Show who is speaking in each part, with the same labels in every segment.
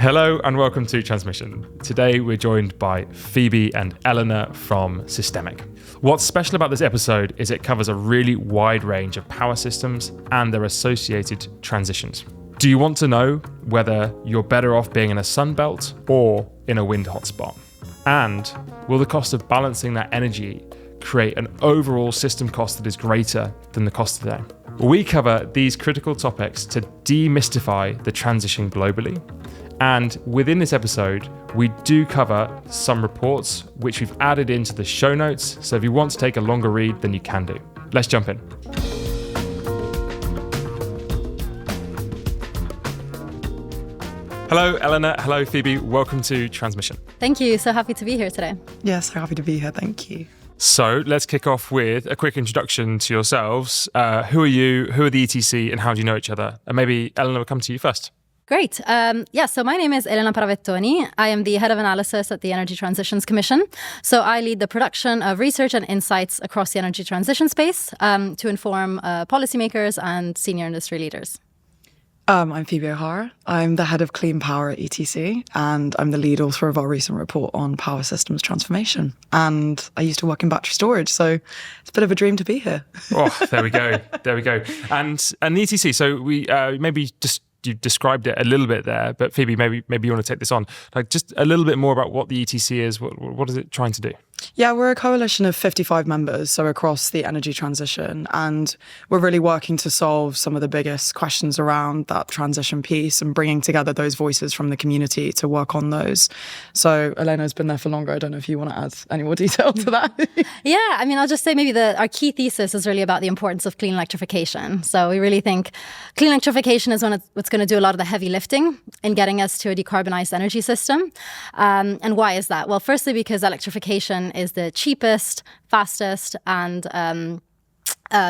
Speaker 1: Hello and welcome to Transmission. Today we're joined by Phoebe and Elena from Systemiq. What's special about this episode is it covers a really wide range of power systems and their associated transitions. Do you want to know whether you're better off being in a sunbelt or in a wind hotspot? And will the cost of balancing that energy create an overall system cost that is greater than the cost today? We cover these critical topics to demystify the transition globally. And within this episode, we do cover some reports which we've added into the show notes. So if you want to take a longer read, then you can do. Let's jump in. Hello, Elena. Hello, Phoebe. Welcome to Transmission.
Speaker 2: Thank you. So happy to be here today.
Speaker 3: Yeah, so happy to be here. Thank you.
Speaker 1: So let's kick off with a quick introduction to yourselves. Who are you? Who are the ETC? And how do you know each other? And maybe Elena will come to you first.
Speaker 2: Great. So my name is Elena Pravettoni. I am the head of analysis at the Energy Transitions Commission. So I lead the production of research and insights across the energy transition space to inform policymakers and senior industry leaders.
Speaker 3: I'm Phoebe O'Hara. I'm the head of clean power at ETC, and I'm the lead author of our recent report on power systems transformation. And I used to work in battery storage, so it's a bit of a dream to be here.
Speaker 1: Oh, there we go. There we go. And the ETC, so we maybe just you described it a little bit there, but Phoebe, maybe you want to take this on. Like just a little bit more about what the ETC is. What is it trying to do?
Speaker 3: Yeah, we're a coalition of 55 members, so across the energy transition, and we're really working to solve some of the biggest questions around that transition piece and bringing together those voices from the community to work on those. So Elena's been there for longer. I don't know if you want to add any more detail to that.
Speaker 2: Yeah, I mean, I'll just say maybe our key thesis is really about the importance of clean electrification. So we really think clean electrification is what's going to do a lot of the heavy lifting in getting us to a decarbonized energy system. And why is that? Well, firstly, because electrification is the cheapest, fastest, and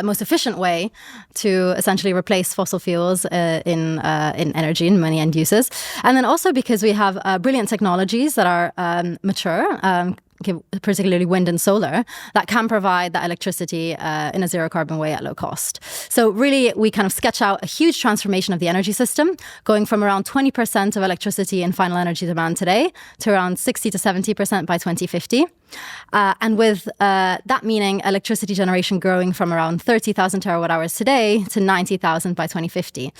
Speaker 2: most efficient way to essentially replace fossil fuels in energy in many end uses. And then also because we have brilliant technologies that are mature, particularly wind and solar, that can provide that electricity in a zero carbon way at low cost. So really, we kind of sketch out a huge transformation of the energy system, going from around 20% of electricity in final energy demand today to around 60 to 70% by 2050. And with that meaning electricity generation growing from around 30,000 terawatt hours today to 90,000 by 2050.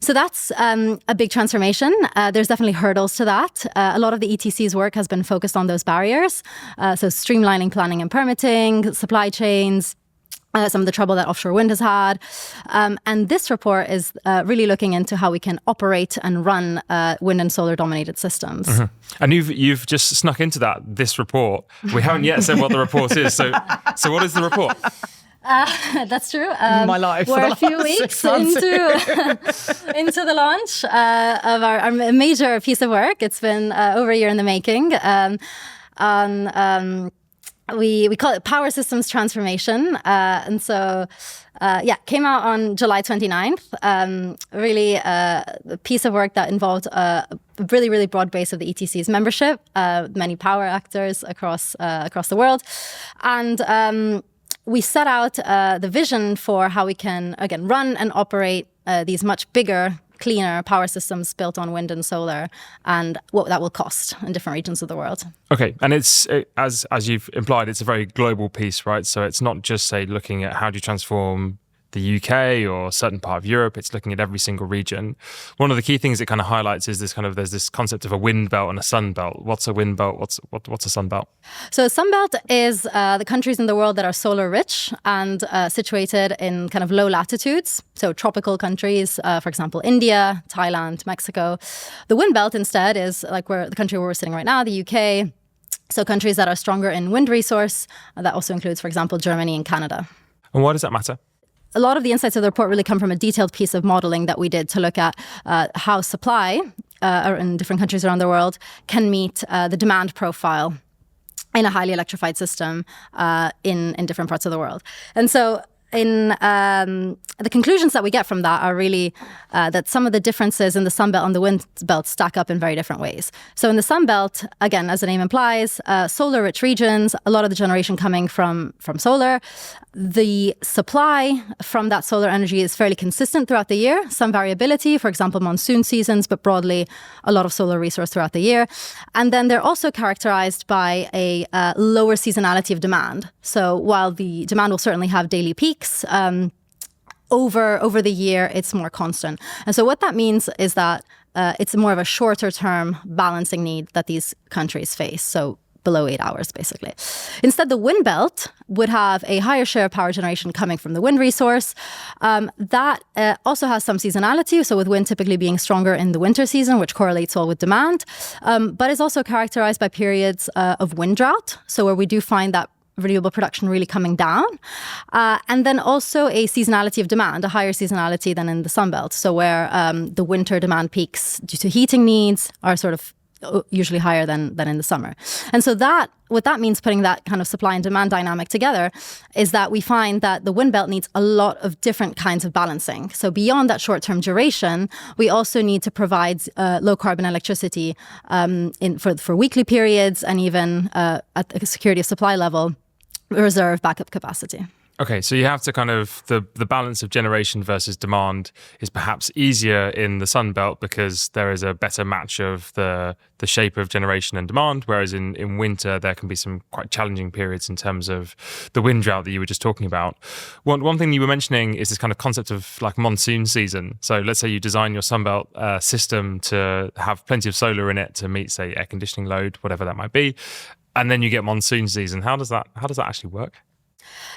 Speaker 2: So that's a big transformation. There's definitely hurdles to that. A lot of the ETC's work has been focused on those barriers. So streamlining planning and permitting, supply chains, some of the trouble that offshore wind has had. And this report is really looking into how we can operate and run wind and solar dominated systems. Mm-hmm.
Speaker 1: And you've just snuck into this report. We haven't yet said what the report is. So what is the report?
Speaker 2: That's true.
Speaker 3: My life.
Speaker 2: We're a few weeks into the launch of our major piece of work. It's been over a year in the making. We call it Power Systems Transformation. And so, came out on July 29th. Really a piece of work that involved a really, really broad base of the ETC's membership, many power actors across the world. And we set out the vision for how we can, again, run and operate these much bigger, cleaner power systems built on wind and solar, and what that will cost in different regions of the world.
Speaker 1: Okay, and it's as you've implied, it's a very global piece, right? So it's not just, say, looking at how do you transform the UK or a certain part of Europe. It's looking at every single region. One of the key things it kind of highlights is there's this concept of a wind belt and a sun belt. What's a wind belt? What's a sun belt?
Speaker 2: So a sun belt is the countries in the world that are solar rich and situated in kind of low latitudes. So tropical countries, for example, India, Thailand, Mexico. The wind belt instead is like the country where we're sitting right now, the UK. So countries that are stronger in wind resource. That also includes, for example, Germany and Canada.
Speaker 1: And why does that matter?
Speaker 2: A lot of the insights of the report really come from a detailed piece of modeling that we did to look at how supply in different countries around the world can meet the demand profile in a highly electrified system in different parts of the world. And so the conclusions that we get from that are really that some of the differences in the Sunbelt and the wind belt stack up in very different ways. So in the Sunbelt, again, as the name implies, solar-rich regions, a lot of the generation coming from solar. The supply from that solar energy is fairly consistent throughout the year. Some variability, for example, monsoon seasons, but broadly a lot of solar resource throughout the year. And then they're also characterized by a lower seasonality of demand. So while the demand will certainly have daily peaks, over the year, it's more constant. And so what that means is that it's more of a shorter term balancing need that these countries face. So below 8 hours, basically. Instead, the wind belt would have a higher share of power generation coming from the wind resource. That also has some seasonality, so with wind typically being stronger in the winter season, which correlates well with demand, but is also characterized by periods of wind drought, so where we do find that renewable production really coming down. And then also a seasonality of demand, a higher seasonality than in the Sunbelt, so where the winter demand peaks due to heating needs are sort of usually higher than in the summer. And so what that means, putting that kind of supply and demand dynamic together, is that we find that the wind belt needs a lot of different kinds of balancing. So beyond that short-term duration, we also need to provide low-carbon electricity for weekly periods, and even at the security of supply level, reserve backup capacity.
Speaker 1: Okay, so you have to kind of, the balance of generation versus demand is perhaps easier in the Sun Belt because there is a better match of the shape of generation and demand, whereas in winter there can be some quite challenging periods in terms of the wind drought that you were just talking about. One thing you were mentioning is this kind of concept of like monsoon season. So let's say you design your Sun Belt system to have plenty of solar in it to meet, say, air conditioning load, whatever that might be, and then you get monsoon season. How does that actually work?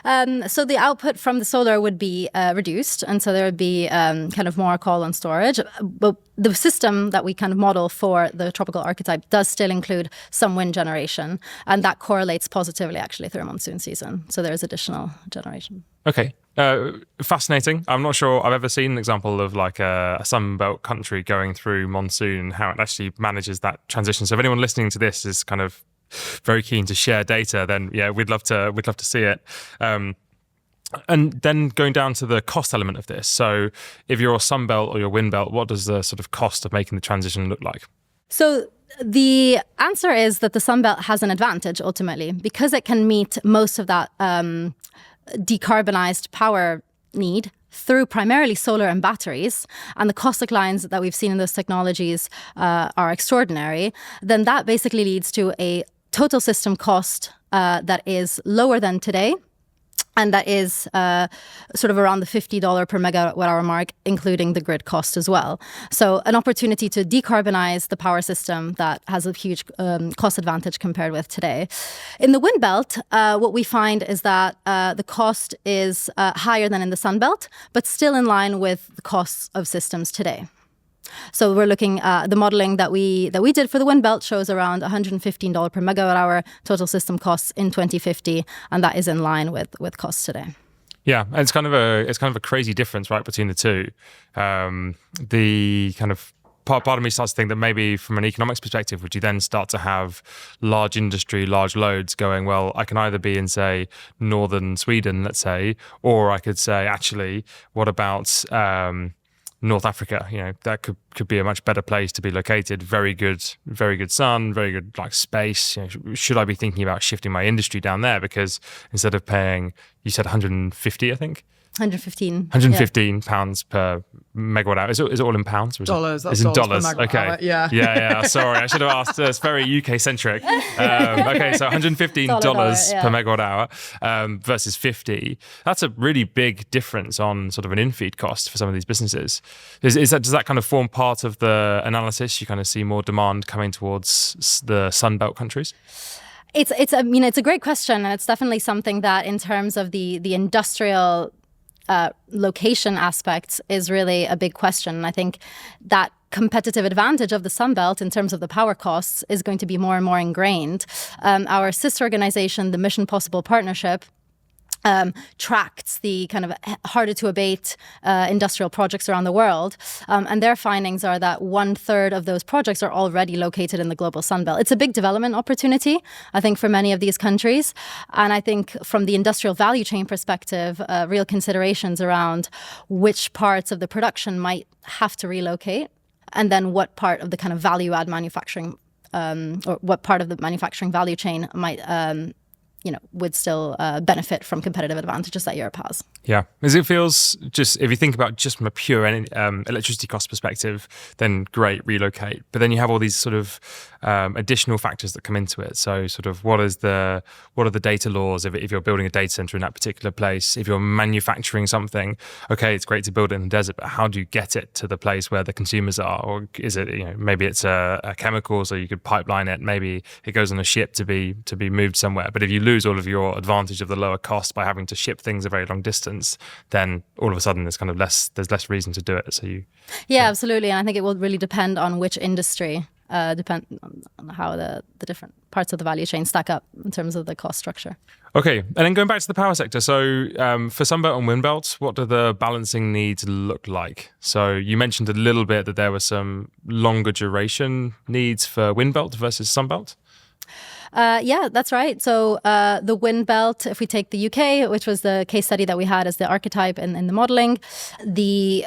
Speaker 2: So the output from the solar would be reduced, and so there would be kind of more call on storage. But the system that we kind of model for the tropical archetype does still include some wind generation, and that correlates positively actually through a monsoon season. So there's additional generation.
Speaker 1: Okay. Fascinating. I'm not sure I've ever seen an example of like a Sunbelt country going through monsoon, how it actually manages that transition. So if anyone listening to this is kind of very keen to share data, then yeah, we'd love to see it. And then going down to the cost element of this. So if you're a Sunbelt or your wind belt, what does the sort of cost of making the transition look like?
Speaker 2: So the answer is that the Sunbelt has an advantage ultimately because it can meet most of that decarbonized power need through primarily solar and batteries, and the cost declines that we've seen in those technologies are extraordinary. Then that basically leads to a total system cost that is lower than today, and that is sort of around the $50 per megawatt hour mark, including the grid cost as well. So an opportunity to decarbonize the power system that has a huge cost advantage compared with today. In the wind belt, what we find is that the cost is higher than in the sun belt, but still in line with the costs of systems today. So we're looking at the modeling that we did for the wind belt shows around $115 per megawatt hour total system costs in 2050, and that is in line with costs today.
Speaker 1: Yeah, and it's kind of a crazy difference, right, between the two. The kind of part of me starts to think that maybe from an economics perspective, would you then start to have large industry, large loads going, well, I can either be in, say, northern Sweden, let's say, or I could say, actually, what about North Africa? You know, that could be a much better place to be located. Very good sun, very good like space. You know, should I be thinking about shifting my industry down there? Because instead of paying, you said 150, I think. 115 pounds per megawatt hour. Is it all in pounds? Or is
Speaker 3: dollars.
Speaker 1: It's in dollars. Okay.
Speaker 3: Hour, yeah.
Speaker 1: Yeah. Sorry, I should have asked. It's very UK centric. Okay, so $115 per megawatt hour versus 50. That's a really big difference on sort of an in-feed cost for some of these businesses. Does that kind of form part of the analysis? You kind of see more demand coming towards the Sunbelt countries?
Speaker 2: It's a great question, and it's definitely something that, in terms of the industrial location aspects, is really a big question. And I think that competitive advantage of the Sunbelt in terms of the power costs is going to be more and more ingrained. Our sister organization, the Mission Possible Partnership, tracked the kind of harder to abate industrial projects around the world. And their findings are that 1/3 of those projects are already located in the global Sunbelt. It's a big development opportunity, I think, for many of these countries. And I think from the industrial value chain perspective, real considerations around which parts of the production might have to relocate, and then what part of the kind of value add manufacturing or what part of the manufacturing value chain might would still benefit from competitive advantages that Europe has.
Speaker 1: Yeah, as it feels, just if you think about just from a pure electricity cost perspective, then great, relocate. But then you have all these sort of additional factors that come into it. So sort of what are the data laws if you're building a data center in that particular place? If you're manufacturing something, okay, it's great to build it in the desert, but how do you get it to the place where the consumers are? Or is it, maybe it's a chemical, so you could pipeline it. Maybe it goes on a ship to be moved somewhere. But if you lose all of your advantage of the lower cost by having to ship things a very long distance, then all of a sudden there's less reason to do it. So
Speaker 2: absolutely. And I think it will really depend on which industry, depend on how the different parts of the value chain stack up in terms of the cost structure.
Speaker 1: Okay, and then going back to the power sector, so for Sunbelt and Windbelt, what do the balancing needs look like? So you mentioned a little bit that there were some longer duration needs for Windbelt versus Sunbelt.
Speaker 2: Yeah, that's right. So the wind belt, if we take the UK, which was the case study that we had as the archetype in the modelling, the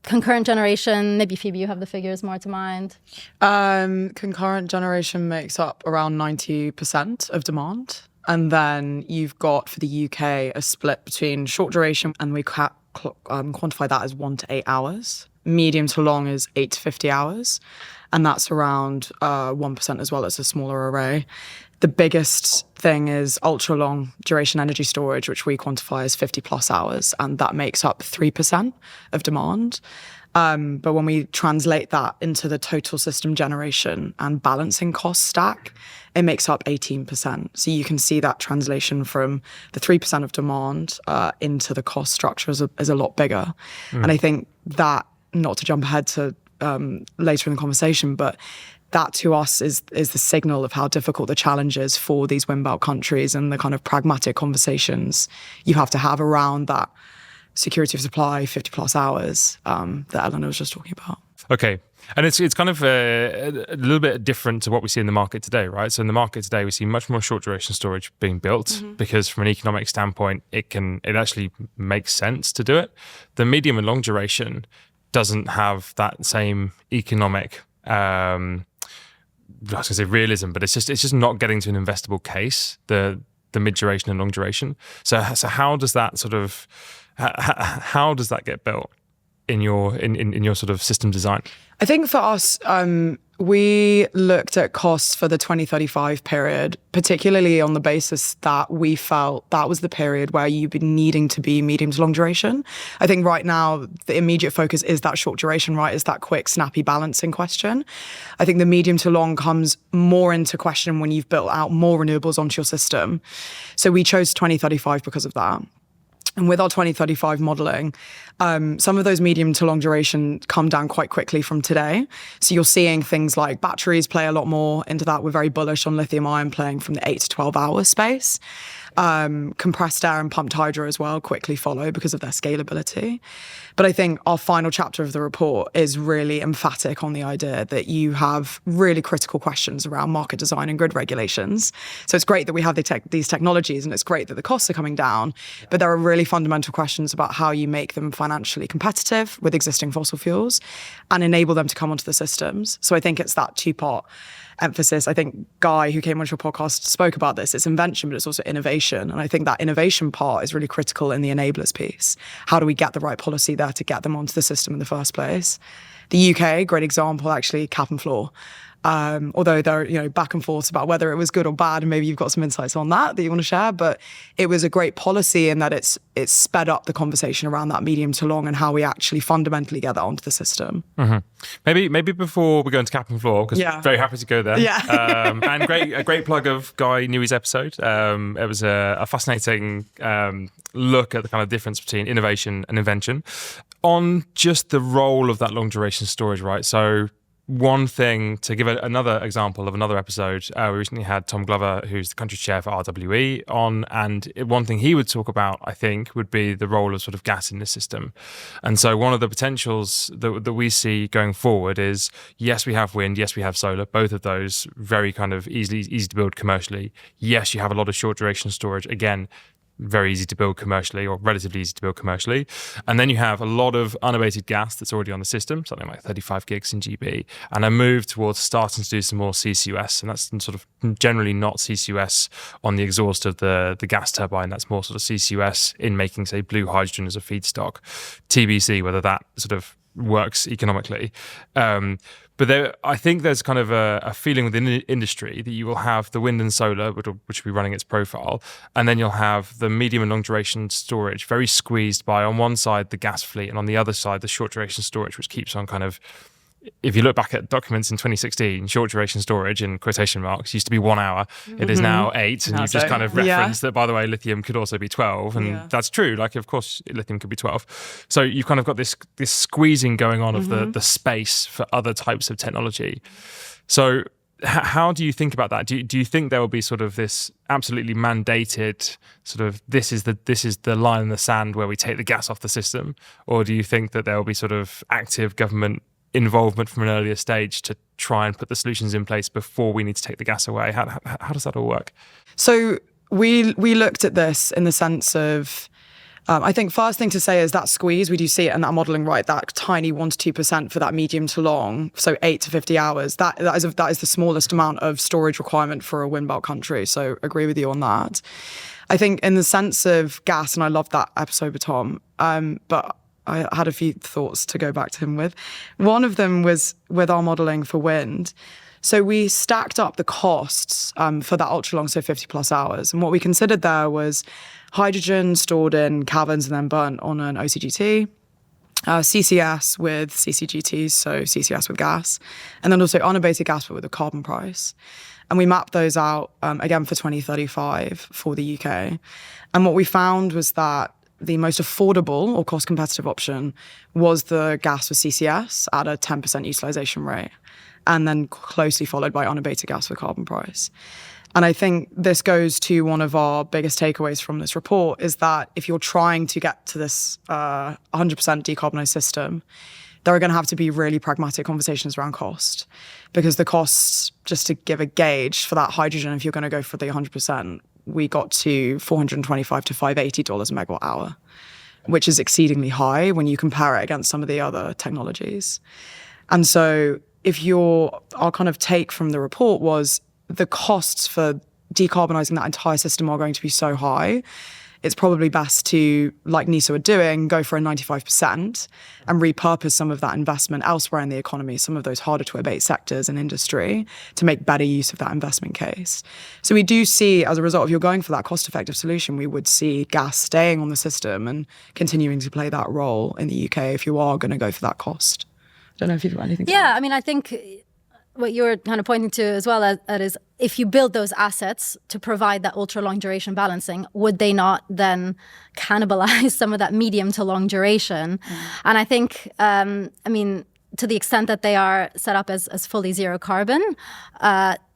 Speaker 2: concurrent generation, maybe Phoebe, you have the figures more to mind.
Speaker 3: Concurrent generation makes up around 90% of demand. And then you've got, for the UK, a split between short duration, and we quantify that as 1 to 8 hours. Medium to long is 8 to 50 hours. And that's around 1% as well as a smaller array. The biggest thing is ultra long duration energy storage, which we quantify as 50 plus hours, and that makes up 3% of demand. But when we translate that into the total system generation and balancing cost stack, it makes up 18%. So you can see that translation from the 3% of demand into the cost structure is a lot bigger. And I think that, not to jump ahead to later in the conversation, but that to us is the signal of how difficult the challenge is for these Windbelt countries and the kind of pragmatic conversations you have to have around that security of supply, 50 plus hours that Elena was just talking about.
Speaker 1: Okay. And it's kind of a little bit different to what we see in the market today, right? So in the market today, we see much more short duration storage being built because from an economic standpoint, it actually makes sense to do it. The medium and long duration doesn't have that same economic, I was going to say realism, but it's just not getting to an investable case, the mid duration and long duration. So how does that how does that get built in your sort of system design?
Speaker 3: I think for us, we looked at costs for the 2035 period, particularly on the basis that we felt that was the period where you'd be needing to be medium to long duration. I think right now, the immediate focus is that short duration, right? Is that quick, snappy balancing question. I think the medium to long comes more into question when you've built out more renewables onto your system. So we chose 2035 because of that. And with our 2035 modelling, some of those medium to long duration come down quite quickly from today. So you're seeing things like batteries play a lot more into that. We're very bullish on lithium ion playing from the 8 to 12 hour space. Compressed air and pumped hydro as well quickly follow because of their scalability. But I think our final chapter of the report is really emphatic on the idea that you have really critical questions around market design and grid regulations. So it's great that we have these technologies, and it's great that the costs are coming down, but there are really fundamental questions about how you make them financially competitive with existing fossil fuels and enable them to come onto the systems. So I think it's that two-part emphasis. I think Guy, who came onto your podcast, spoke about this. It's invention, but it's also innovation. And I think that innovation part is really critical in the enablers piece. How do we get the right policy there to get them onto the system in the first place? The UK, great example, actually, cap and floor. Although there are back and forth about whether it was good or bad, and maybe you've got some insights on that you want to share. But it was a great policy in that it's sped up the conversation around that medium to long and how we actually fundamentally get that onto the system.
Speaker 1: Mm-hmm. Maybe before we go into cap and floor, because very happy to go there.
Speaker 3: Yeah.
Speaker 1: And a great plug of Guy Newey's episode. It was a fascinating look at the kind of difference between innovation and invention on just the role of that long duration storage, right? So one thing, to give another example of another episode, we recently had Tom Glover, who's the country chair for RWE, on, and one thing he would talk about, I think, would be the role of sort of gas in the system. And so one of the potentials that we see going forward is, yes, we have wind, yes, we have solar, both of those very kind of easy to build commercially. Yes, you have a lot of short duration storage, again, very easy to build commercially, or relatively easy to build commercially. And then you have a lot of unabated gas that's already on the system, something like 35 gigs in GB, and a move towards starting to do some more CCUS. And that's sort of generally not CCUS on the exhaust of the gas turbine. That's more sort of CCUS in making, say, blue hydrogen as a feedstock. TBC, whether that sort of works economically. But I think there's kind of a feeling within the industry that you will have the wind and solar, which will be running its profile, and then you'll have the medium and long duration storage very squeezed by, on one side, the gas fleet, and on the other side, the short duration storage, which keeps on kind of, if you look back at documents in 2016, short duration storage, in quotation marks, used to be 1 hour. It is now 8. And you've just kind of referenced that, by the way, lithium could also be 12. And that's true. Like, of course, lithium could be 12. So you've kind of got this squeezing going on of the space for other types of technology. So how do you think about that? Do you think there will be sort of this absolutely mandated sort of, this is the line in the sand where we take the gas off the system? Or do you think that there will be sort of active government involvement from an earlier stage to try and put the solutions in place before we need to take the gas away? How does that all work?
Speaker 3: So we looked at this in the sense of, I think first thing to say is that squeeze, we do see it in that modelling, right? That tiny 1 to 2% for that medium to long, so 8 to 50 hours. That is the smallest amount of storage requirement for a wind belt country. So agree with you on that. I think in the sense of gas, and I loved that episode with Tom, but I had a few thoughts to go back to him with. One of them was with our modelling for wind. So we stacked up the costs for that ultra long, so 50 plus hours. And what we considered there was hydrogen stored in caverns and then burnt on an OCGT, CCS with CCGTs, so CCS with gas, and then also unabated gas but with a carbon price. And we mapped those out again for 2035 for the UK. And what we found was that the most affordable or cost competitive option was the gas with CCS at a 10% utilisation rate, and then closely followed by unabated gas with carbon price. And I think this goes to one of our biggest takeaways from this report, is that if you're trying to get to this 100% decarbonised system, there are going to have to be really pragmatic conversations around cost, because the costs, just to give a gauge for that hydrogen, if you're going to go for the 100%, we got to $425 to $580 a megawatt hour, which is exceedingly high when you compare it against some of the other technologies. And so our kind of take from the report was the costs for decarbonising that entire system are going to be so high, it's probably best to, like NISO are doing, go for a 95% and repurpose some of that investment elsewhere in the economy, some of those harder to abate sectors and industry, to make better use of that investment case. So we do see, as a result, if you're going for that cost-effective solution, we would see gas staying on the system and continuing to play that role in the UK if you are going to go for that cost. I don't know if you've got anything to add.
Speaker 2: I mean, I think what you're kind of pointing to as well is, if you build those assets to provide that ultra long duration balancing, would they not then cannibalize some of that medium to long duration? And I think, to the extent that they are set up as fully zero carbon,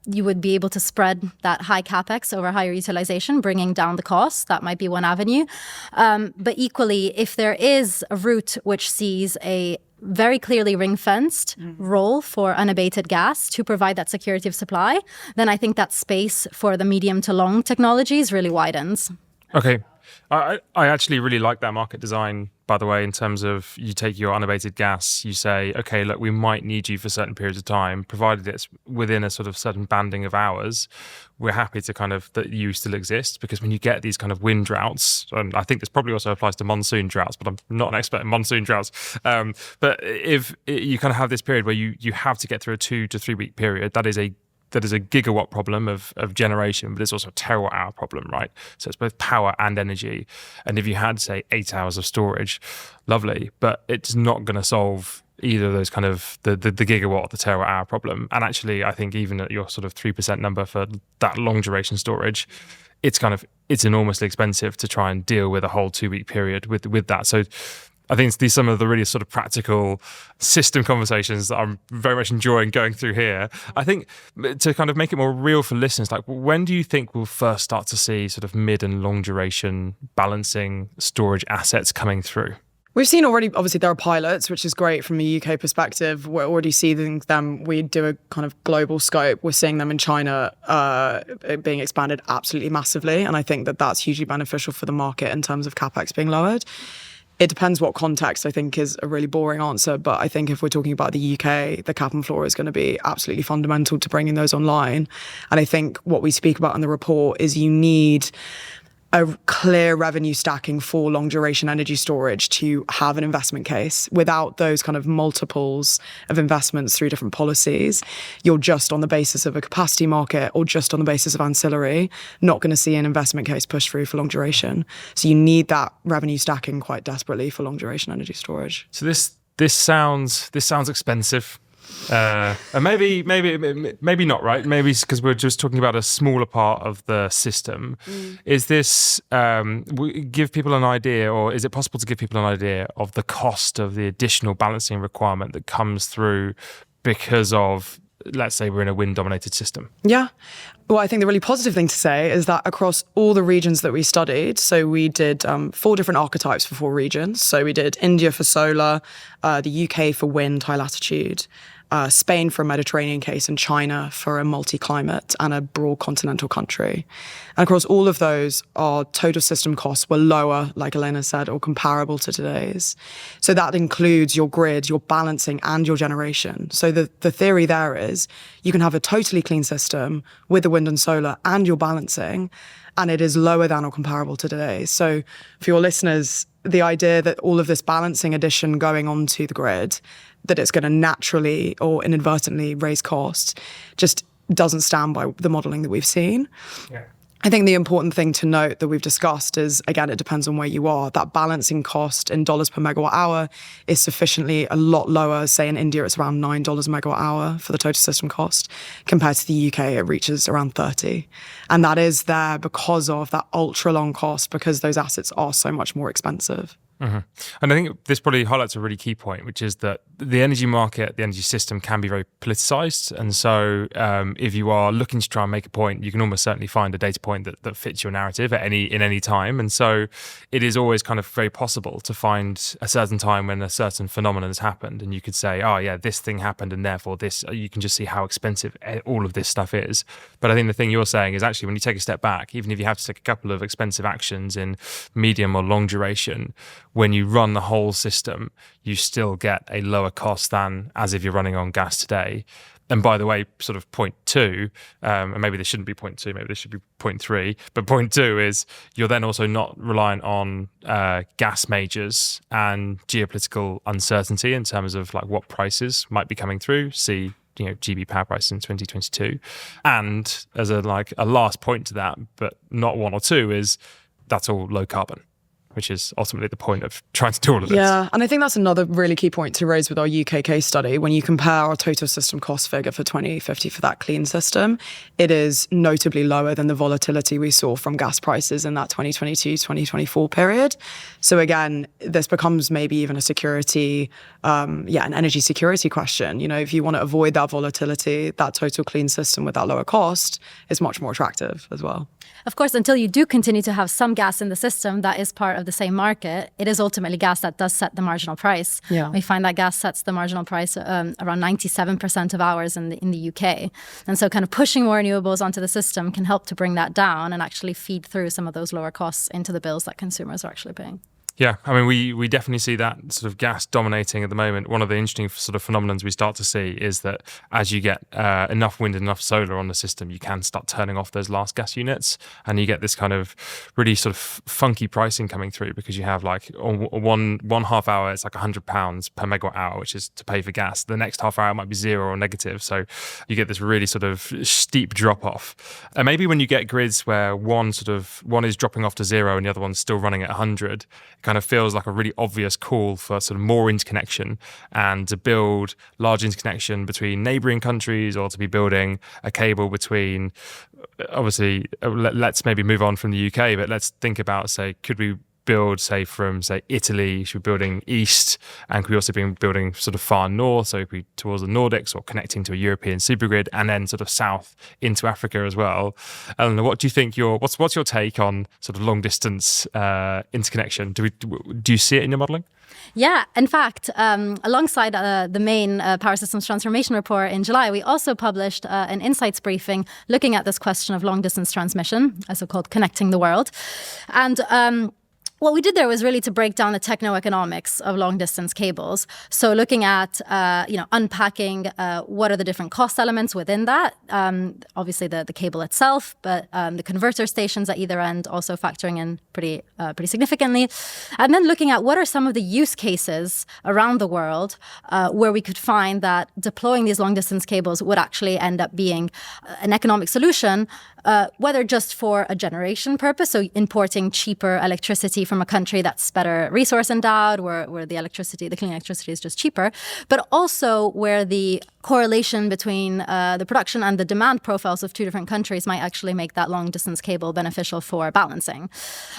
Speaker 2: you would be able to spread that high capex over higher utilization, bringing down the cost. That might be one avenue. But equally, if there is a route which sees a very clearly ring-fenced role for unabated gas to provide that security of supply, then I think that space for the medium to long technologies really widens.
Speaker 1: Okay. I actually really like that market design, by the way, in terms of you take your unabated gas, you say, okay, look, we might need you for certain periods of time, provided it's within a sort of certain banding of hours. We're happy to kind of, that you still exist, because when you get these kind of wind droughts, and I think this probably also applies to monsoon droughts, but I'm not an expert in monsoon droughts. But if you kind of have this period where you have to get through a 2 to 3 week period, that is a gigawatt problem of generation, but it's also a terawatt hour problem, right? So it's both power and energy. And if you had, say, 8 hours of storage, lovely, but it's not going to solve either of those kind of the gigawatt or the terawatt hour problem. And actually, I think even at your sort of 3% number for that long duration storage, it's enormously expensive to try and deal with a whole 2 week period with that. So I think these are some of the really sort of practical system conversations that I'm very much enjoying going through here. I think to kind of make it more real for listeners, like when do you think we'll first start to see sort of mid and long duration balancing storage assets coming through?
Speaker 3: We've seen already, obviously there are pilots, which is great from a UK perspective. We're already seeing them. We do a kind of global scope. We're seeing them in China being expanded absolutely massively. And I think that that's hugely beneficial for the market in terms of CapEx being lowered. It depends what context, I think, is a really boring answer. But I think if we're talking about the UK, the cap and floor is going to be absolutely fundamental to bringing those online. And I think what we speak about in the report is you need a clear revenue stacking for long duration energy storage to have an investment case. Without those kind of multiples of investments through different policies, you're just on the basis of a capacity market or just on the basis of ancillary, not going to see an investment case pushed through for long duration. So you need that revenue stacking quite desperately for long duration energy storage.
Speaker 1: So this sounds expensive. And maybe not, right? Maybe because we're just talking about a smaller part of the system. Is this give people an idea, or is it possible to give people an idea of the cost of the additional balancing requirement that comes through because of, let's say, we're in a wind-dominated system?
Speaker 3: Yeah. Well, I think the really positive thing to say is that across all the regions that we studied, so we did 4 different archetypes for 4 regions. So we did India for solar, the UK for wind, high latitude, Spain for a Mediterranean case, and China for a multi-climate and a broad continental country. And across all of those, our total system costs were lower, like Elena said, or comparable to today's. So that includes your grid, your balancing, and your generation. So the theory there is you can have a totally clean system with the wind and solar and your balancing, and it is lower than or comparable to today's. So for your listeners, the idea that all of this balancing addition going onto the grid, that it's going to naturally or inadvertently raise costs, just doesn't stand by the modelling that we've seen.
Speaker 1: Yeah.
Speaker 3: I think the important thing to note that we've discussed is, again, it depends on where you are. That balancing cost in dollars per megawatt hour is sufficiently a lot lower. Say in India, it's around $9 a megawatt hour for the total system cost. Compared to the UK, it reaches around 30. And that is there because of that ultra long cost, because those assets are so much more expensive.
Speaker 1: Mm-hmm. And I think this probably highlights a really key point, which is that the energy market, the energy system can be very politicized. And so if you are looking to try and make a point, you can almost certainly find a data point that fits your narrative in any time. And so it is always kind of very possible to find a certain time when a certain phenomenon has happened. And you could say, oh yeah, this thing happened and therefore this, you can just see how expensive all of this stuff is. But I think the thing you're saying is actually when you take a step back, even if you have to take a couple of expensive actions in medium or long duration, when you run the whole system, you still get a lower cost than as if you're running on gas today. And by the way, sort of point 2, and maybe this shouldn't be point 2, maybe this should be point 3, but point 2 is you're then also not reliant on gas majors and geopolitical uncertainty in terms of like what prices might be coming through. See, GB power prices in 2022. And as a last point to that, but not 1 or 2, is that's all low carbon, which is ultimately the point of trying to do all of this.
Speaker 3: Yeah, and I think that's another really key point to raise with our UK case study. When you compare our total system cost figure for 2050 for that clean system, it is notably lower than the volatility we saw from gas prices in that 2022-2024 period. So again, this becomes maybe even a security, an energy security question. If you want to avoid that volatility, that total clean system with that lower cost is much more attractive as well.
Speaker 2: Of course, until you do continue to have some gas in the system that is part of the same market, it is ultimately gas that does set the marginal price.
Speaker 3: Yeah.
Speaker 2: We find that gas sets the marginal price around 97% of hours in the UK. And so kind of pushing more renewables onto the system can help to bring that down and actually feed through some of those lower costs into the bills that consumers are actually paying.
Speaker 1: Yeah, I mean, we definitely see that sort of gas dominating at the moment. One of the interesting sort of phenomenons we start to see is that as you get enough wind and enough solar on the system, you can start turning off those last gas units, and you get this kind of really sort of funky pricing coming through because you have like one half hour, it's like £100 per megawatt hour, which is to pay for gas. The next half hour might be 0 or negative, so you get this really sort of steep drop off. And maybe when you get grids where one is dropping off to 0 and the other one's still running at 100. Kind of feels like a really obvious call for sort of more interconnection and to build large interconnection between neighbouring countries, or to be building a cable between, obviously, let's maybe move on from the UK, but let's think about, say, could we build, say, from, say, Italy? Should we be building east? And could we also be building sort of far north, so could be towards the Nordics or connecting to a European supergrid, and then sort of south into Africa as well? Elena, what do you think what's your take on sort of long distance interconnection? Do you see it in your modeling?
Speaker 2: Yeah, in fact, alongside the main Power Systems Transformation Report in July, we also published an insights briefing looking at this question of long-distance transmission, also called Connecting the World. And what we did there was really to break down the techno-economics of long-distance cables. So looking at, unpacking what are the different cost elements within that. Obviously, the cable itself, but the converter stations at either end also factoring in pretty significantly. And then looking at what are some of the use cases around the world where we could find that deploying these long-distance cables would actually end up being an economic solution, whether just for a generation purpose, so importing cheaper electricity from a country that's better resource endowed, where the clean electricity is just cheaper, but also where the correlation between the production and the demand profiles of two different countries might actually make that long distance cable beneficial for balancing.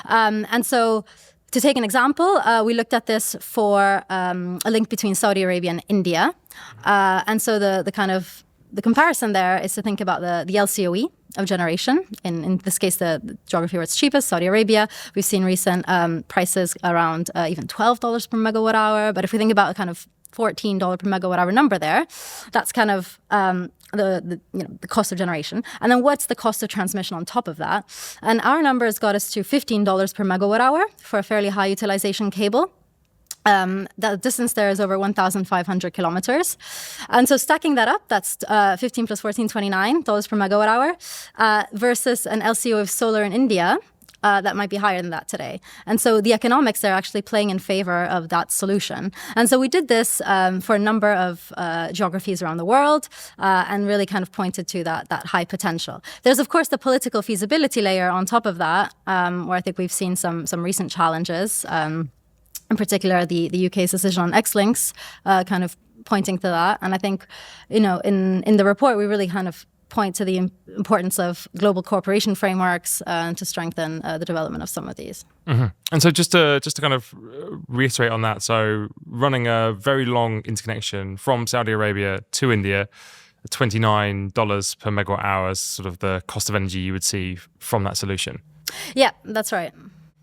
Speaker 2: And so to take an example, we looked at this for a link between Saudi Arabia and India. And so the comparison there is to think about the LCOE of generation. In this case, the geography where it's cheapest, Saudi Arabia. We've seen recent prices around even $12 per megawatt hour. But if we think about a kind of $14 per megawatt hour number there, that's kind of the cost of generation. And then what's the cost of transmission on top of that? And our numbers got us to $15 per megawatt hour for a fairly high utilization cable. The distance there is over 1,500 kilometers. And so stacking that up, that's 15 plus 14, $29 per megawatt hour versus an LCO of solar in India. That might be higher than that today. And so the economics are actually playing in favor of that solution. And so we did this for a number of geographies around the world and really kind of pointed to that high potential. There's, of course, the political feasibility layer on top of that, where I think we've seen some recent challenges. In particular, the UK's decision on X-Links kind of pointing to that. And I think, in the report, we really kind of point to the importance of global cooperation frameworks to strengthen the development of some of these.
Speaker 1: Mm-hmm. And so just to kind of reiterate on that, so running a very long interconnection from Saudi Arabia to India, $29 per megawatt hour is sort of the cost of energy you would see from that solution.
Speaker 2: Yeah, that's right.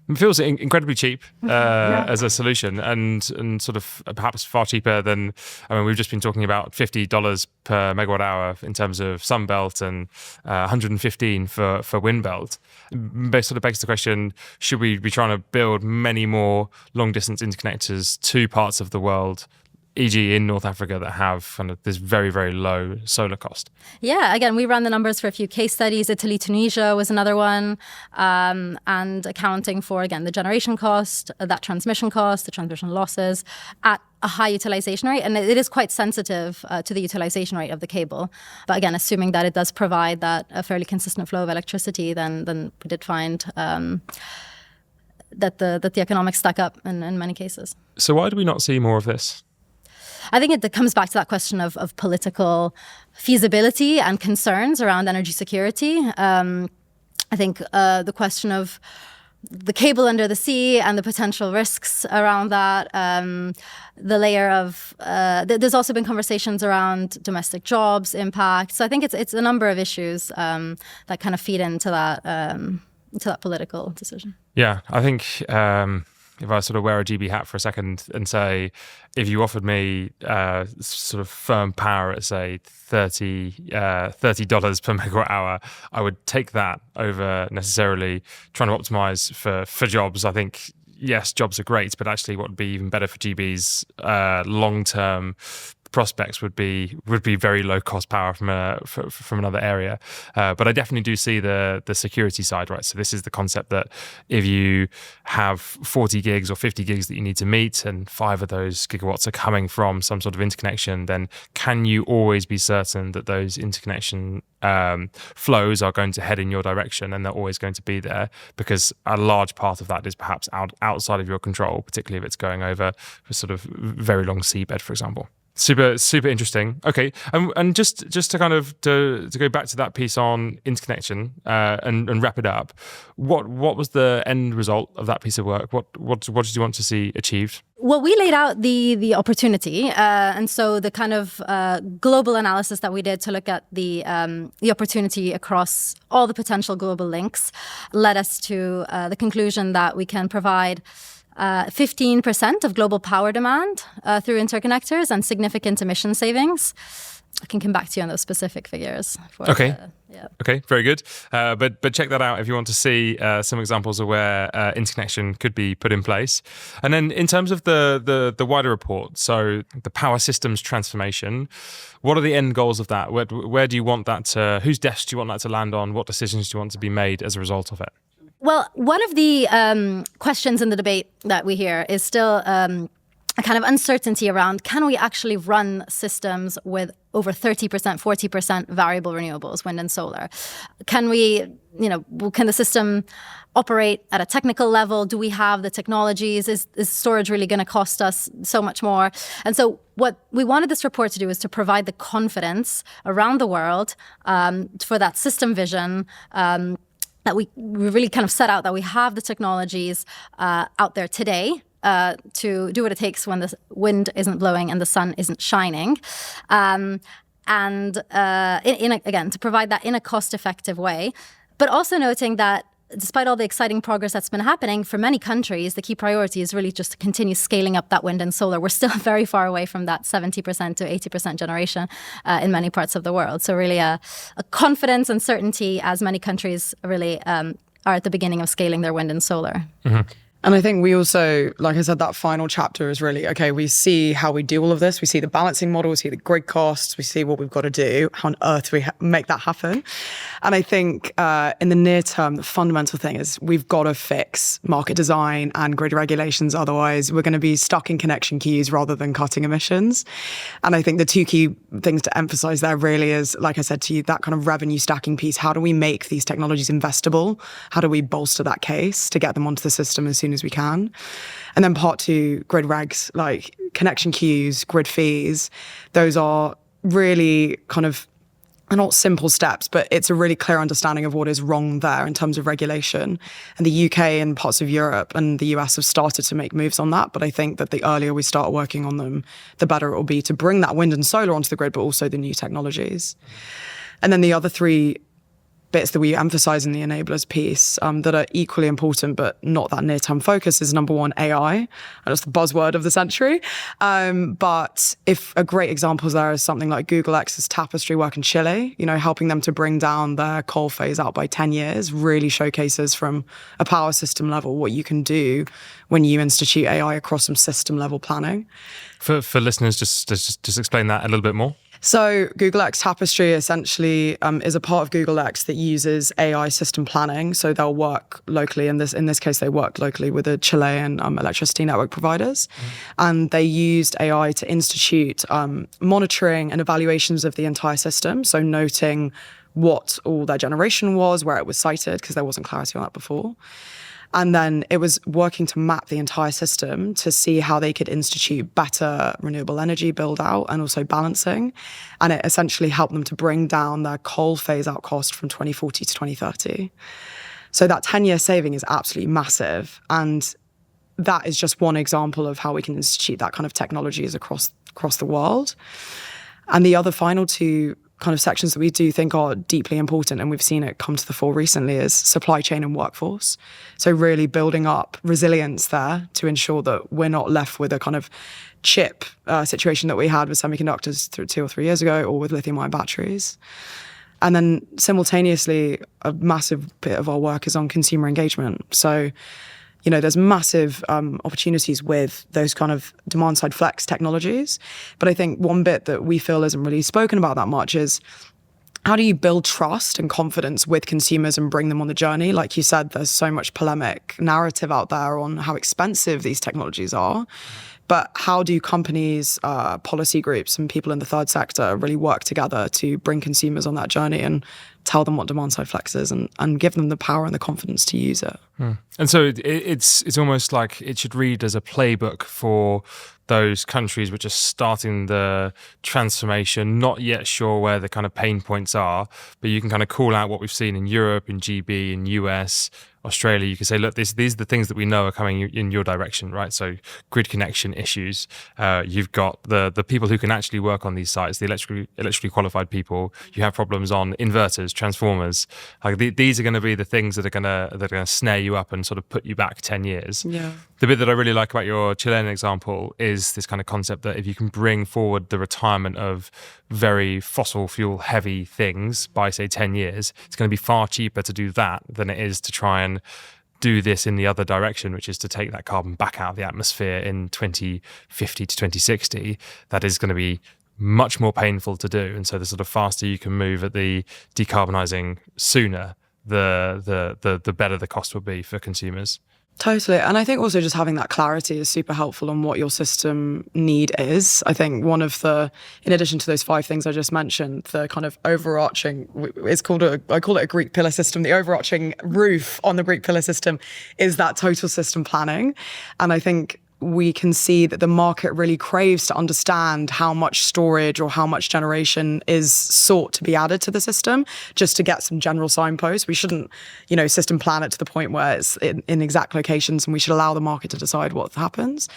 Speaker 1: It feels incredibly cheap as a solution, and sort of perhaps far cheaper than, we've just been talking about $50 per megawatt hour in terms of Sunbelt and $115 for Windbelt. It sort of begs the question, should we be trying to build many more long distance interconnectors to parts of the world, e.g. in North Africa, that have kind of this very, very low solar cost?
Speaker 2: Yeah, again, we ran the numbers for a few case studies. Italy, Tunisia was another one, and accounting for, again, the generation cost, that transmission cost, the transmission losses at a high utilization rate. And it is quite sensitive to the utilization rate of the cable. But again, assuming that it does provide that a fairly consistent flow of electricity, then we did find that the economics stack up in many cases.
Speaker 1: So why do we not see more of this?
Speaker 2: I think it comes back to that question of political feasibility and concerns around energy security. I think the question of the cable under the sea and the potential risks around that, the layer of... there's also been conversations around domestic jobs impact. So I think it's a number of issues that kind of feed into that political decision.
Speaker 1: Yeah, I think... if I sort of wear a GB hat for a second and say, if you offered me sort of firm power at, say, $30 per megawatt hour, I would take that over necessarily trying to optimize for jobs. I think, yes, jobs are great, but actually what would be even better for GB's long-term prospects would be very low cost power from another area, but I definitely do see the security side, right? So this is the concept that if you have 40 gigs or 50 gigs that you need to meet, and 5 of those gigawatts are coming from some sort of interconnection, then can you always be certain that those interconnection flows are going to head in your direction, and they're always going to be there? Because a large part of that is perhaps outside of your control, particularly if it's going over a sort of very long seabed, for example. Super interesting. Okay, and just to kind of to go back to that piece on interconnection and wrap it up. What was the end result of that piece of work? What did you want to see achieved?
Speaker 2: Well, we laid out the opportunity, and so the kind of global analysis that we did to look at the opportunity across all the potential global links led us to the conclusion that we can provide 15% of global power demand through interconnectors and significant emission savings. I can come back to you on those specific figures.
Speaker 1: Okay. Okay, very good. But check that out if you want to see some examples of where interconnection could be put in place. And then in terms of the wider report, so the power systems transformation, what are the end goals of that? Where do you want that to, whose desk do you want that to land on? What decisions do you want to be made as a result of it?
Speaker 2: Well, one of the questions in the debate that we hear is still a kind of uncertainty around, can we actually run systems with over 30%, 40% variable renewables, wind and solar? Can can the system operate at a technical level? Do we have the technologies? Is storage really going to cost us so much more? And so what we wanted this report to do is to provide the confidence around the world for that system vision, that we really kind of set out that we have the technologies out there today to do what it takes when the wind isn't blowing and the sun isn't shining. Again, to provide that in a cost-effective way, but also noting that despite all the exciting progress that's been happening, for many countries, the key priority is really just to continue scaling up that wind and solar. We're still very far away from that 70% to 80% generation in many parts of the world. So really a confidence and certainty as many countries really are at the beginning of scaling their wind and solar.
Speaker 1: Mm-hmm.
Speaker 3: And I think we also, like I said, that final chapter is really, okay, we see how we do all of this. We see the balancing model, we see the grid costs, we see what we've got to do, how on earth we make that happen. And I think in the near term, the fundamental thing is we've got to fix market design and grid regulations. Otherwise, we're going to be stuck in connection queues rather than cutting emissions. And I think the two key things to emphasize there really is, like I said to you, that kind of revenue stacking piece. How do we make these technologies investable? How do we bolster that case to get them onto the system as soon as we can? And then part two, grid regs, like connection queues, grid fees. Those are really kind of not simple steps, but it's a really clear understanding of what is wrong there in terms of regulation. And the UK and parts of Europe and the US have started to make moves on that. But I think that the earlier we start working on them, the better it will be to bring that wind and solar onto the grid, but also the new technologies. And then the other three bits that we emphasize in the enablers piece that are equally important but not that near-term focus is number one, AI. And that's the buzzword of the century. But if a great example there is something like Google X's Tapestry work in Chile, helping them to bring down their coal phase out by 10 years, really showcases from a power system level what you can do when you institute AI across some system level planning.
Speaker 1: For listeners, just explain that a little bit more.
Speaker 3: So Google X Tapestry essentially is a part of Google X that uses AI system planning. So they'll work locally. In this case, they worked locally with the Chilean electricity network providers. And they used AI to institute monitoring and evaluations of the entire system. So noting what all their generation was, where it was sited, because there wasn't clarity on that before. And then it was working to map the entire system to see how they could institute better renewable energy build out and also balancing. And it essentially helped them to bring down their coal phase out cost from 2040 to 2030. So that 10-year saving is absolutely massive. And that is just one example of how we can institute that kind of technologies across the world. And the other final two kind of sections that we do think are deeply important, and we've seen it come to the fore recently, is supply chain and workforce. So really building up resilience there to ensure that we're not left with a kind of chip situation that we had with semiconductors 2 or 3 years ago, or with lithium-ion batteries. And then simultaneously, a massive bit of our work is on consumer engagement. So there's massive opportunities with those kind of demand-side flex technologies. But I think one bit that we feel isn't really spoken about that much is how do you build trust and confidence with consumers and bring them on the journey? Like you said, there's so much polemic narrative out there on how expensive these technologies are. But how do companies, policy groups and people in the third sector really work together to bring consumers on that journey and tell them what demand side flex is and give them the power and the confidence to use it.
Speaker 1: And so it's almost like it should read as a playbook for those countries which are starting the transformation, not yet sure where the kind of pain points are, but you can kind of call out what we've seen in Europe, in GB, in US, Australia. You can say, look, these are the things that we know are coming in your direction, right? So grid connection issues. You've got the people who can actually work on these sites, the electrically qualified people. You have problems on inverters, transformers. Like these are going to be the things that are going to snare you up and sort of put you back 10 years.
Speaker 3: Yeah.
Speaker 1: The bit that I really like about your Chilean example is this kind of concept that if you can bring forward the retirement of very fossil fuel heavy things by, say, 10 years, it's going to be far cheaper to do that than it is to try and do this in the other direction, which is to take that carbon back out of the atmosphere in 2050 to 2060. That is going to be much more painful to do. And so the sort of faster you can move at the decarbonising sooner, the better the cost will be for consumers.
Speaker 3: Totally. And I think also just having that clarity is super helpful on what your system need is. I think one of in addition to those 5 things I just mentioned, the kind of overarching, I call it a Greek pillar system. The overarching roof on the Greek pillar system is that total system planning. And I think we can see that the market really craves to understand how much storage or how much generation is sought to be added to the system, just to get some general signposts. We shouldn't, system plan it to the point where it's in exact locations, and we should allow the market to decide what happens.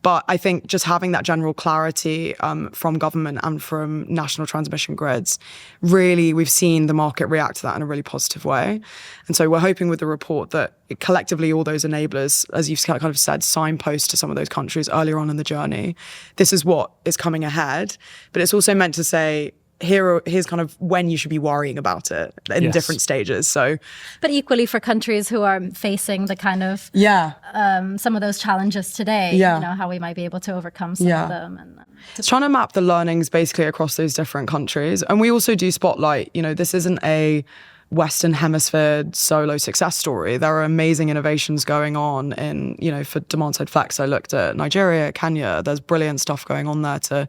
Speaker 3: But I think just having that general clarity from government and from national transmission grids, really, we've seen the market react to that in a really positive way. And so we're hoping with the report that collectively all those enablers, as you've kind of said, signpost to some of those countries earlier on in the journey. This is what is coming ahead. But it's also meant to say, here's kind of when you should be worrying about it in different stages. So,
Speaker 2: but equally for countries who are facing the kind of some of those challenges today, how we might be able to overcome some of them. And
Speaker 3: it's trying to map the learnings basically across those different countries. And we also do spotlight, this isn't a Western Hemisphere solo success story. There are amazing innovations going on in, for demand side flex. I looked at Nigeria, Kenya. There's brilliant stuff going on there to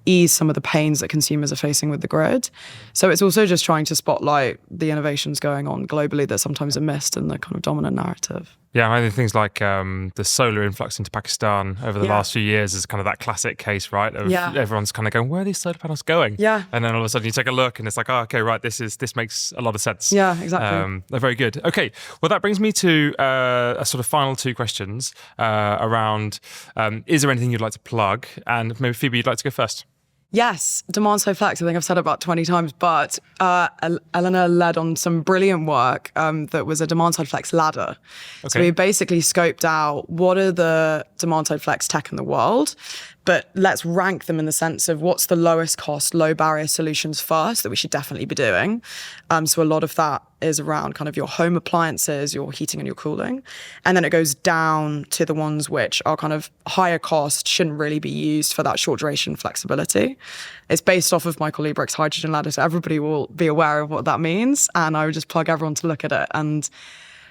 Speaker 3: ease some of the pains that consumers are facing with the grid. So it's also just trying to spotlight the innovations going on globally that sometimes are missed in the kind of dominant narrative.
Speaker 1: Yeah, I think things like the solar influx into Pakistan over the last few years is kind of that classic case, right? Of everyone's kind of going, where are these solar panels going?
Speaker 3: Yeah.
Speaker 1: And then all of a sudden you take a look and it's like, oh, okay, right, this makes a lot of sense.
Speaker 3: Yeah, exactly.
Speaker 1: They're very good. Okay, well, that brings me to a sort of final 2 questions around, is there anything you'd like to plug? And maybe Phoebe, you'd like to go first.
Speaker 3: Yes, demand side flex. I think I've said it about 20 times, but Elena led on some brilliant work that was a demand side flex ladder. Okay. So we basically scoped out what are the demand side flex tech in the world, but let's rank them in the sense of what's the lowest cost, low barrier solutions first that we should definitely be doing. So a lot of that is around kind of your home appliances, your heating and your cooling. And then it goes down to the ones which are kind of higher cost, shouldn't really be used for that short duration flexibility. It's based off of Michael Liebrecht's hydrogen ladder, so everybody will be aware of what that means. And I would just plug everyone to look at it and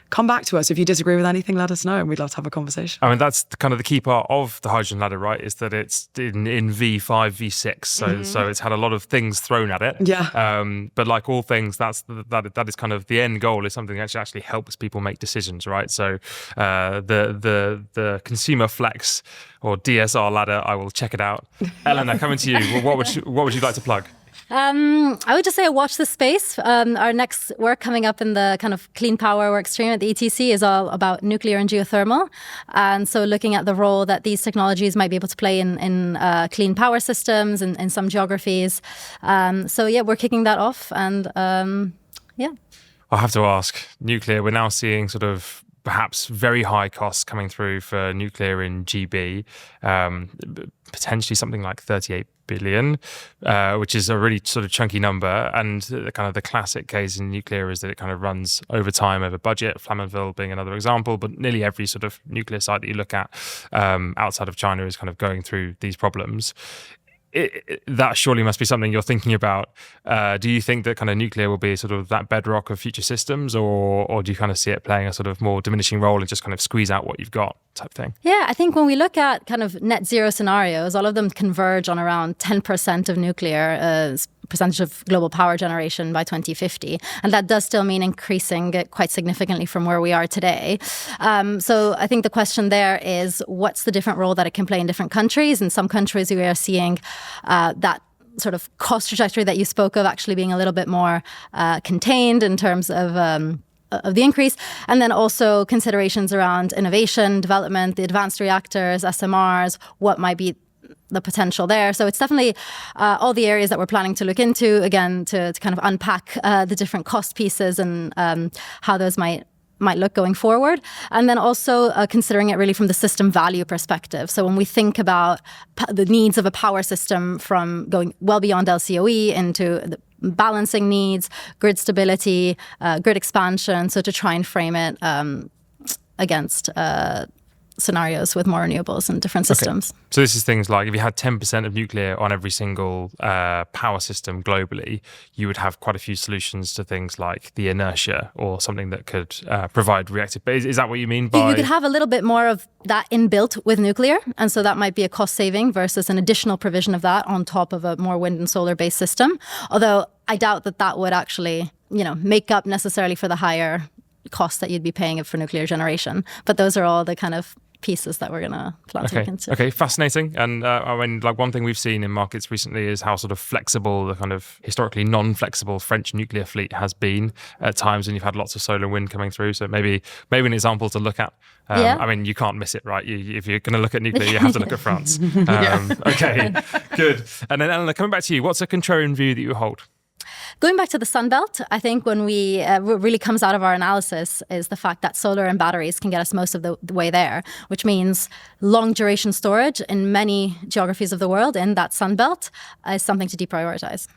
Speaker 3: come back to us. If you disagree with anything, let us know, and we'd love to have a conversation.
Speaker 1: I mean, that's kind of the key part of the hydrogen ladder, right? Is that it's in V5, V6, so it's had a lot of things thrown at it.
Speaker 3: Yeah.
Speaker 1: But like all things, that is kind of the end goal, is something that actually helps people make decisions, right? So the consumer flex or DSR ladder, I will check it out. Elena, coming to you. What would you like to plug?
Speaker 2: I would just say watch this space. Our next work coming up in the kind of clean power work stream at the ETC is all about nuclear and geothermal. And so looking at the role that these technologies might be able to play in clean power systems and in some geographies. We're kicking that off. And
Speaker 1: I have to ask, nuclear, we're now seeing sort of perhaps very high costs coming through for nuclear in GB, potentially something like 38 billion, which is a really sort of chunky number. And kind of the classic case in nuclear is that it kind of runs over time, over budget, Flamanville being another example, but nearly every sort of nuclear site that you look at outside of China is kind of going through these problems. That surely must be something you're thinking about. Do you think that kind of nuclear will be sort of that bedrock of future systems, or do you kind of see it playing a sort of more diminishing role and just kind of squeeze out what you've got? type thing?
Speaker 2: Yeah, I think when we look at kind of net zero scenarios, all of them converge on around 10% of nuclear percentage of global power generation by 2050. And that does still mean increasing it quite significantly from where we are today. So I think the question there is, what's the different role that it can play in different countries? In some countries, we are seeing that sort of cost trajectory that you spoke of actually being a little bit more contained in terms of the increase, and then also considerations around innovation, development, the advanced reactors, SMRs, what might be the potential there. So it's definitely all the areas that we're planning to look into, again, to kind of unpack the different cost pieces and how those might look going forward. And then also considering it really from the system value perspective. So when we think about the needs of a power system from going well beyond LCOE into the balancing needs, grid stability, grid expansion, so to try and frame it against scenarios with more renewables and different systems.
Speaker 1: Okay. So this is things like if you had 10% of nuclear on every single power system globally, you would have quite a few solutions to things like the inertia or something that could provide reactive. But is that what you mean by?
Speaker 2: You could have a little bit more of that inbuilt with nuclear. And so that might be a cost saving versus an additional provision of that on top of a more wind and solar based system. Although I doubt that would actually, make up necessarily for the higher cost that you'd be paying for nuclear generation. But those are all the kind of pieces that we're going to plan to look into.
Speaker 1: Okay, fascinating. And I mean, like one thing we've seen in markets recently is how sort of flexible the kind of historically non-flexible French nuclear fleet has been at times, and you've had lots of solar and wind coming through. So maybe an example to look at. I mean, you can't miss it, right? If you're going to look at nuclear, you have to look at France. Okay, good. And then Elena, coming back to you, what's a contrarian view that you hold?
Speaker 2: Going back to the Sunbelt, I think when we what really comes out of our analysis is the fact that solar and batteries can get us most of the way there, which means long duration storage in many geographies of the world in that Sunbelt is something to deprioritize.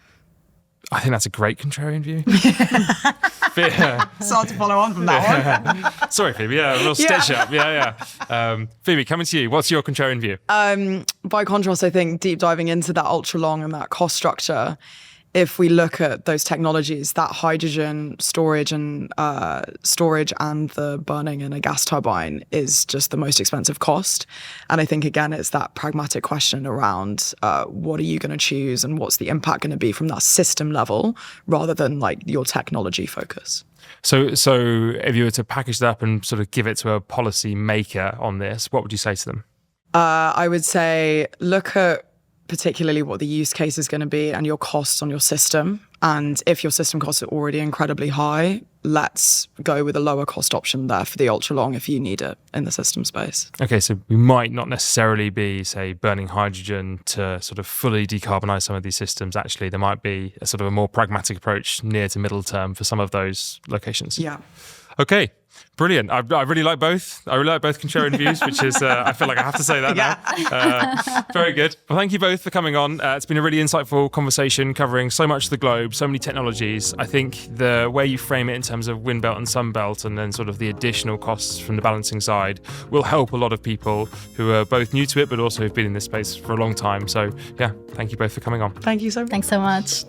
Speaker 1: I think that's a great contrarian view.
Speaker 3: It's hard to follow on from that one.
Speaker 1: Sorry, Phoebe. Yeah, a little stitch up. Yeah. Phoebe, coming to you. What's your contrarian view?
Speaker 3: By contrast, I think deep diving into that ultra long and that cost structure, if we look at those technologies, that hydrogen storage and the burning in a gas turbine is just the most expensive cost. And I think, again, it's that pragmatic question around what are you going to choose and what's the impact going to be from that system level rather than like your technology focus.
Speaker 1: So if you were to package that up and sort of give it to a policy maker on this, what would you say to them?
Speaker 3: I would say look at particularly what the use case is going to be and your costs on your system. And if your system costs are already incredibly high, let's go with a lower cost option there for the ultra long if you need it in the system space.
Speaker 1: Okay, so we might not necessarily be, say, burning hydrogen to sort of fully decarbonize some of these systems. Actually, there might be a sort of a more pragmatic approach near to middle term for some of those locations.
Speaker 3: Yeah.
Speaker 1: Okay. Brilliant. I really like both. I really like both contrarian views, which is, I feel like I have to say that now. Very good. Well, thank you both for coming on. It's been a really insightful conversation covering so much of the globe, so many technologies. I think the way you frame it in terms of wind belt and sun belt and then sort of the additional costs from the balancing side will help a lot of people who are both new to it, but also have been in this space for a long time. So yeah, thank you both for coming on.
Speaker 3: Thank you so much.
Speaker 2: Thanks so much.